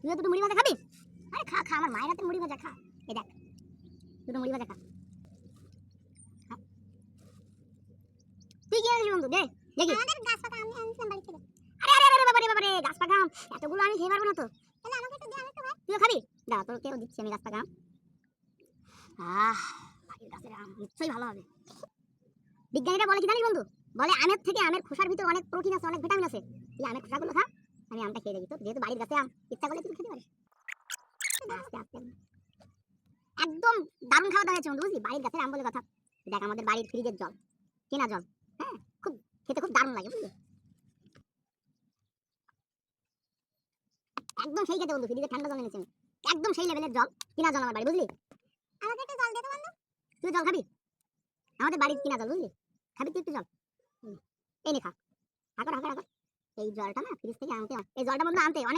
তুইও দুটো মুড়ি ভাজা খাবি? আরে খা খা, আমার মায়ের হাতের মুড়ি ভাজা খা। এই দেখ, দুটো মুড়ি ভাজা খা। খা। তুই কি আনিস বন্ধু? দে দেখি। আমাদের গাছ পাকা আম আনছিলাম বাড়ি থেকে। আরে আরে আরে বাবা রে বাবা রে, গাছ পাকা আম এতগুলো আমি খেয়ে পারবো না তো। তাহলে আমাকে একটু দে, আমি একটু খাই। তুইও খাবি? দাও তোকেও দিচ্ছি আমি গাছ পাকা আম। বাড়ির গাছের আম নিশ্চয়ই ভালো হবে। বিজ্ঞানীরা বলে কি জানিস বন্ধু? বলে আমের থেকে আমের খোসার ভিতরে অনেক প্রোটিন আছে, অনেক ভিটামিন আছে। তুই আমের খোসাগুলো খা, আমি আমটা খেয়ে দেখি। তো যেহেতু বাড়ির গাছে আম, ইচ্ছা করলে তুই খেতে পারিস। আস্তে আস্তে একদম দারুণ খাওয়া দাওয়া হয়েছে বন্ধু, বুঝলি? বাড়ির গাছের আম বলে কথা। দেখ আমাদের বাড়ির ফ্রিজের জল, কেনা জল। হ্যাঁ, খুব খেতে খুব দারুণ লাগে, বুঝলি? একদম সেই খেতে বন্ধু, ফ্রিজে ঠান্ডা জল এনেছি আমি। একদম সেই লেভেলের জল, কিনা জল আমার বাড়ি, বুঝলি? আমাকে একটু জল দে তো বন্ধু। তুই জল খাবি? আমাদের বাড়ির কিনা জল, বুঝলি? খাবি তুই একটু জল? এই নে খা। হাঁকর হাঁকর হাঁকর। এই জলটা না ফ্রিজ থেকে আনতে, এই জলটা বন্ধু আনতে অনেক